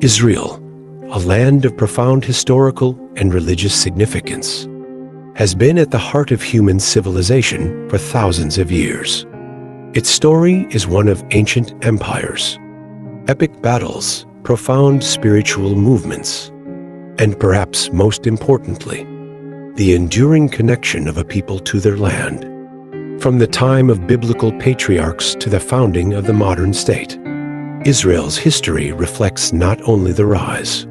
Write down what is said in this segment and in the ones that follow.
Israel, a land of profound historical and religious significance, has been at the heart of human civilization for thousands of years. Its story is one of ancient empires, epic battles, profound spiritual movements, and perhaps most importantly, the enduring connection of a people to their land. From the time of biblical patriarchs to the founding of the modern state, Israel's history reflects not only the rise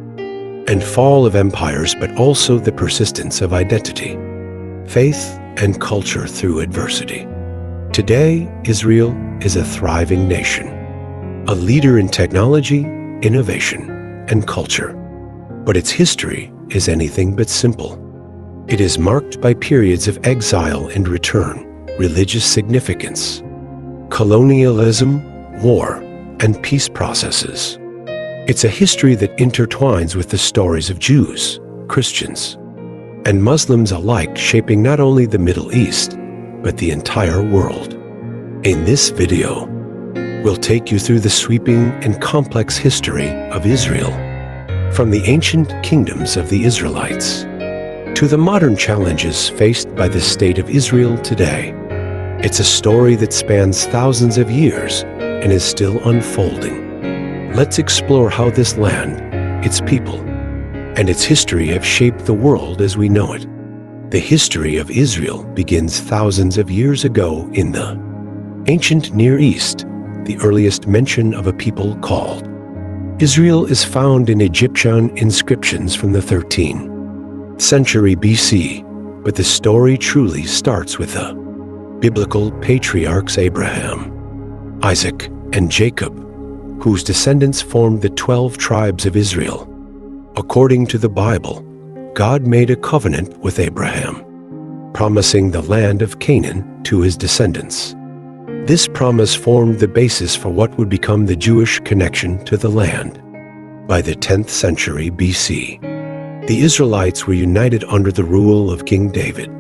and fall of empires, but also the persistence of identity, faith, and culture through adversity. Today, Israel is a thriving nation, a leader in technology, innovation, and culture. But its history is anything but simple. It is marked by periods of exile and return, religious significance, colonialism, war, and peace processes. It's a history that intertwines with the stories of Jews, Christians, and Muslims alike, shaping not only the Middle East, but the entire world. In this video, we'll take you through the sweeping and complex history of Israel, from the ancient kingdoms of the Israelites to the modern challenges faced by the state of Israel today. It's a story that spans thousands of years and is still unfolding. Let's explore how this land, its people, and its history have shaped the world as we know it. The history of Israel begins thousands of years ago in the ancient Near East, the earliest mention of a people called Israel is found in Egyptian inscriptions from the 13th century BC, but the story truly starts with the biblical patriarchs Abraham, Isaac, and Jacob, whose descendants formed the 12 tribes of Israel. According to the Bible, God made a covenant with Abraham, promising the land of Canaan to his descendants. This promise formed the basis for what would become the Jewish connection to the land. By the 10th century BC, the Israelites were united under the rule of King David,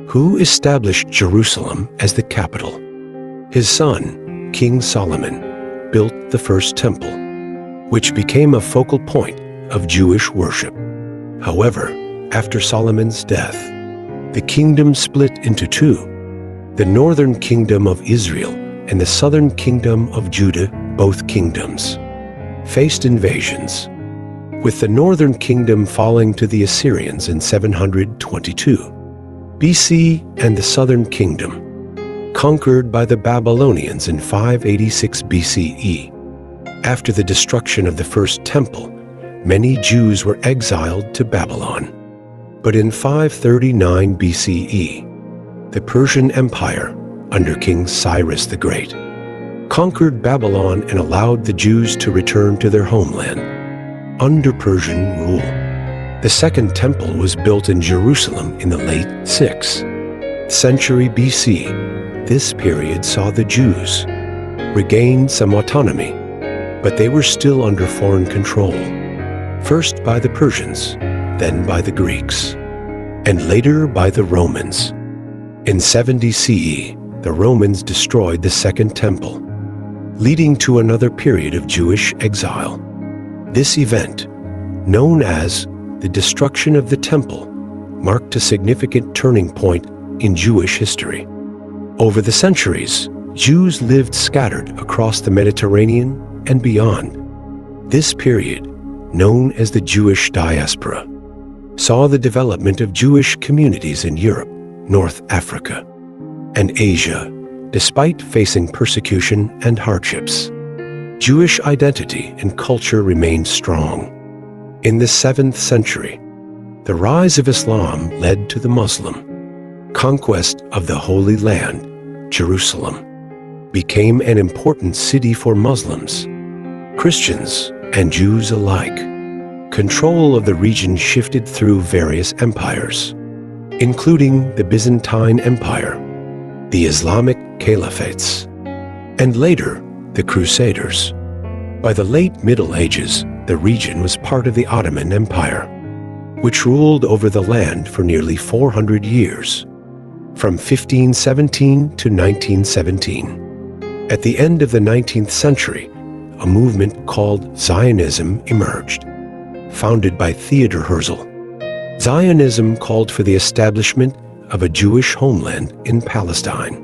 who established Jerusalem as the capital. His son, King Solomon, built the first temple, which became a focal point of Jewish worship. However, after Solomon's death, the kingdom split into two. The northern kingdom of Israel and the southern kingdom of Judah, both kingdoms, faced invasions, with the northern kingdom falling to the Assyrians in 722 BC and the southern kingdom conquered by the Babylonians in 586 BCE. After the destruction of the first temple, many Jews were exiled to Babylon. But in 539 BCE, the Persian Empire, under King Cyrus the Great, conquered Babylon and allowed the Jews to return to their homeland under Persian rule. The Second Temple was built in Jerusalem in the late 6th century BC. This period saw the Jews regain some autonomy, but they were still under foreign control, first by the Persians, then by the Greeks, and later by the Romans. In 70 CE, the Romans destroyed the Second Temple, leading to another period of Jewish exile. This event, known as the destruction of the Temple, marked a significant turning point in Jewish history. Over the centuries, Jews lived scattered across the Mediterranean and beyond. This period, known as the Jewish diaspora, saw the development of Jewish communities in Europe, North Africa, and Asia. Despite facing persecution and hardships, Jewish identity and culture remained strong. In the 7th century, the rise of Islam led to the Muslim conquest of the Holy Land. Jerusalem became an important city for Muslims, Christians, and Jews alike. Control of the region shifted through various empires, including the Byzantine Empire, the Islamic Caliphates, and later the Crusaders. By the late Middle Ages, the region was part of the Ottoman Empire, which ruled over the land for nearly 400 years, from 1517 to 1917. At the end of the 19th century, a movement called Zionism emerged, founded by Theodor Herzl. Zionism called for the establishment of a Jewish homeland in Palestine.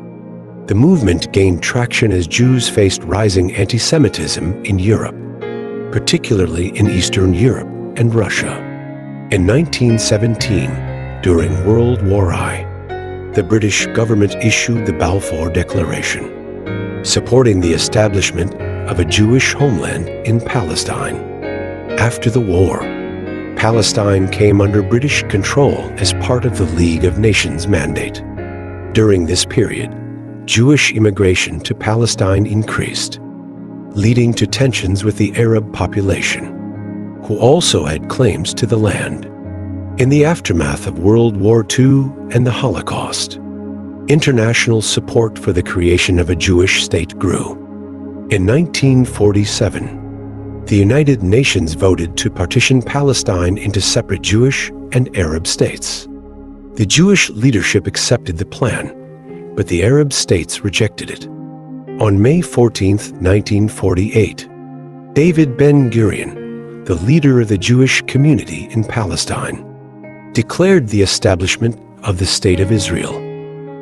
The movement gained traction as Jews faced rising anti-Semitism in Europe, particularly in Eastern Europe and Russia. In 1917, during World War I, the British government issued the Balfour Declaration, supporting the establishment of a Jewish homeland in Palestine. After the war, Palestine came under British control as part of the League of Nations mandate. During this period, Jewish immigration to Palestine increased, leading to tensions with the Arab population, who also had claims to the land. In the aftermath of World War II and the Holocaust, international support for the creation of a Jewish state grew. In 1947, the United Nations voted to partition Palestine into separate Jewish and Arab states. The Jewish leadership accepted the plan, but the Arab states rejected it. On May 14, 1948, David Ben-Gurion, the leader of the Jewish community in Palestine, declared the establishment of the State of Israel.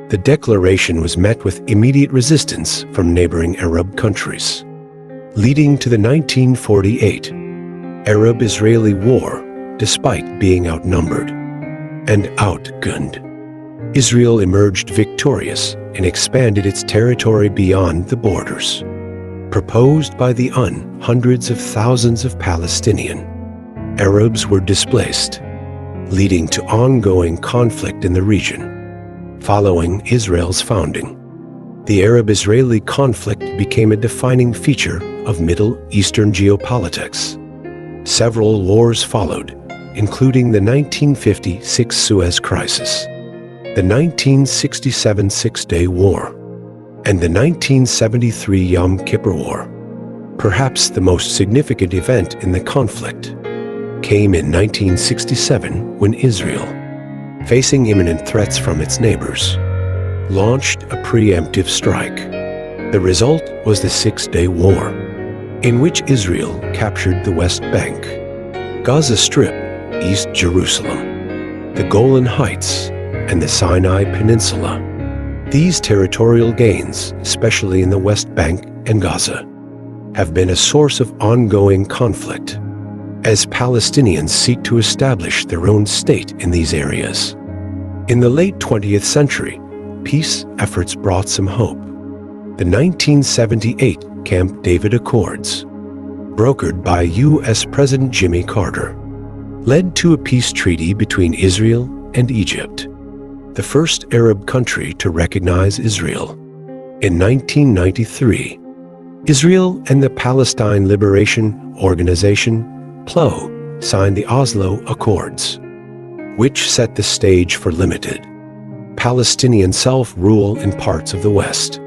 The declaration was met with immediate resistance from neighboring Arab countries, leading to the 1948 Arab-Israeli War, despite being outnumbered and outgunned. Israel emerged victorious and expanded its territory beyond the borders. Proposed by the UN, hundreds of thousands of Palestinian Arabs were displaced, leading to ongoing conflict in the region. Following Israel's founding, the Arab-Israeli conflict became a defining feature of Middle Eastern geopolitics. Several wars followed, including the 1956 Suez Crisis, the 1967 Six-Day War, and the 1973 Yom Kippur War. Perhaps the most significant event in the conflict came in 1967 when Israel, facing imminent threats from its neighbors, launched a preemptive strike. The result was the Six-Day War, in which Israel captured the West Bank, Gaza Strip, East Jerusalem, the Golan Heights, and the Sinai Peninsula. These territorial gains, especially in the West Bank and Gaza, have been a source of ongoing conflict, as Palestinians seek to establish their own state in these areas. In the late 20th century, peace efforts brought some hope. The 1978 Camp David Accords, brokered by U.S. President Jimmy Carter, led to a peace treaty between Israel and Egypt, the first Arab country to recognize Israel. In 1993, Israel and the Palestine Liberation Organization, PLO, signed the Oslo Accords, which set the stage for limited Palestinian self-rule in parts of the West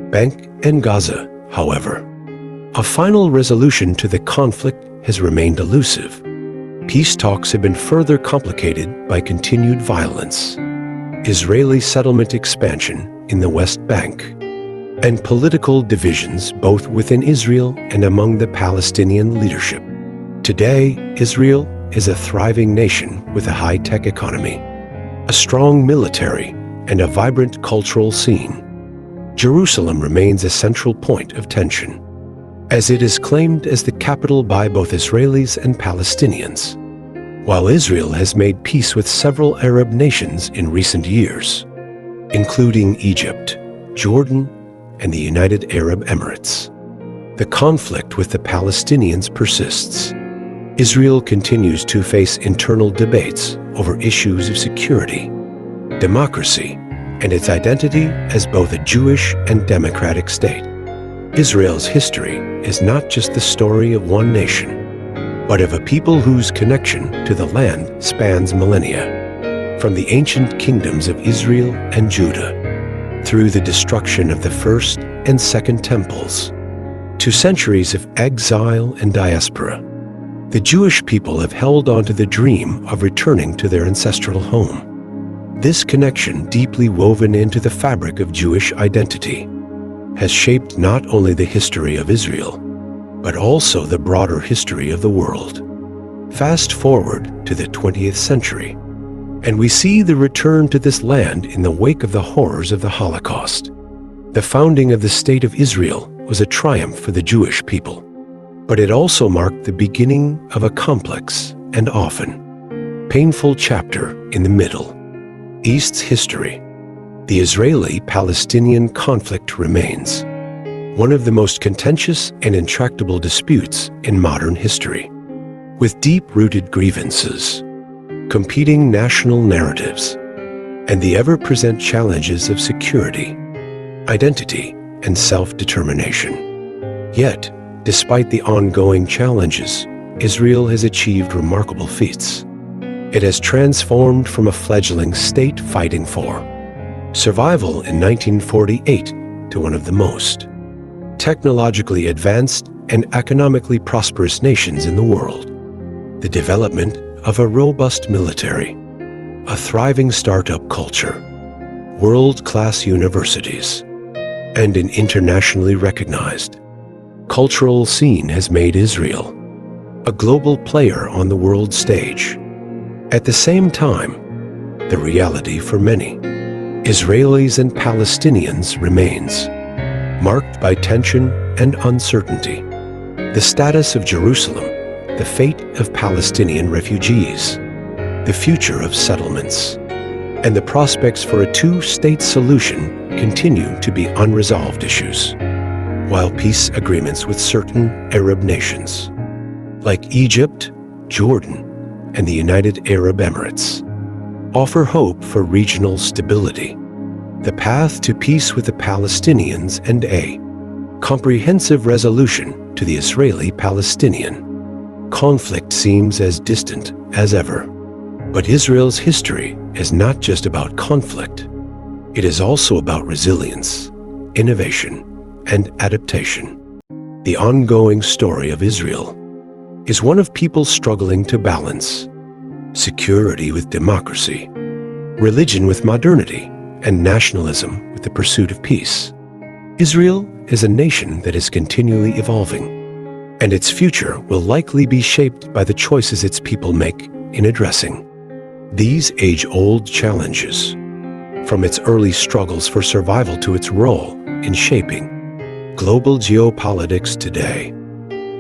Bank and Gaza. However, a final resolution to the conflict has remained elusive. Peace talks have been further complicated by continued violence, Israeli settlement expansion in the West Bank, and political divisions both within Israel and among the Palestinian leadership. Today, Israel is a thriving nation with a high-tech economy, a strong military, and a vibrant cultural scene. Jerusalem remains a central point of tension, as it is claimed as the capital by both Israelis and Palestinians. While Israel has made peace with several Arab nations in recent years, including Egypt, Jordan, and the United Arab Emirates, the conflict with the Palestinians persists. Israel continues to face internal debates over issues of security, democracy, and its identity as both a Jewish and democratic state. Israel's history is not just the story of one nation, but of a people whose connection to the land spans millennia, from the ancient kingdoms of Israel and Judah, through the destruction of the first and second temples, to centuries of exile and diaspora. The Jewish people have held on to the dream of returning to their ancestral home. This connection, deeply woven into the fabric of Jewish identity, has shaped not only the history of Israel, but also the broader history of the world. Fast forward to the 20th century, and we see the return to this land in the wake of the horrors of the Holocaust. The founding of the State of Israel was a triumph for the Jewish people, but it also marked the beginning of a complex and often painful chapter in the Middle East's history. The Israeli-Palestinian conflict remains one of the most contentious and intractable disputes in modern history, with deep-rooted grievances, competing national narratives, and the ever-present challenges of security, identity, and self-determination. Yet, despite the ongoing challenges, Israel has achieved remarkable feats. It has transformed from a fledgling state fighting for survival in 1948 to one of the most technologically advanced and economically prosperous nations in the world. The development of a robust military, a thriving startup culture, world-class universities, and an internationally recognized cultural scene has made Israel a global player on the world stage. At the same time, the reality for many Israelis and Palestinians remains marked by tension and uncertainty. The status of Jerusalem, the fate of Palestinian refugees, the future of settlements, and the prospects for a two-state solution continue to be unresolved issues, while peace agreements with certain Arab nations, like Egypt, Jordan, and the United Arab Emirates, offer hope for regional stability. The path to peace with the Palestinians and a comprehensive resolution to the Israeli-Palestinian conflict seems as distant as ever. But Israel's history is not just about conflict. It is also about resilience, innovation, and adaptation. The ongoing story of Israel is one of people struggling to balance security with democracy, religion with modernity, and nationalism with the pursuit of peace. Israel is a nation that is continually evolving, and its future will likely be shaped by the choices its people make in addressing these age-old challenges, from its early struggles for survival to its role in shaping global geopolitics today.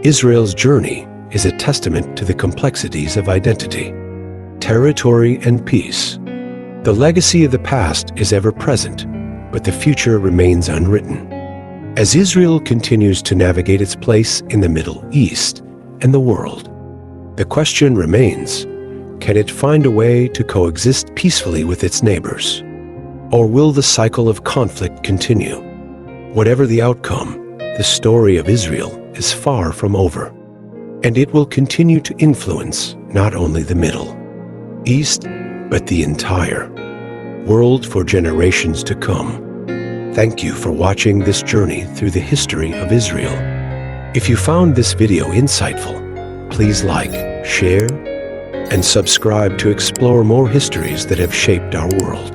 Israel's journey is a testament to the complexities of identity, territory, and peace. The legacy of the past is ever present, but the future remains unwritten. As Israel continues to navigate its place in the Middle East and the world, the question remains, can it find a way to coexist peacefully with its neighbors? Or will the cycle of conflict continue? Whatever the outcome, the story of Israel is far from over, and it will continue to influence not only the Middle East, but the entire world for generations to come. Thank you for watching this journey through the history of Israel. If you found this video insightful, please like, share, and subscribe to explore more histories that have shaped our world.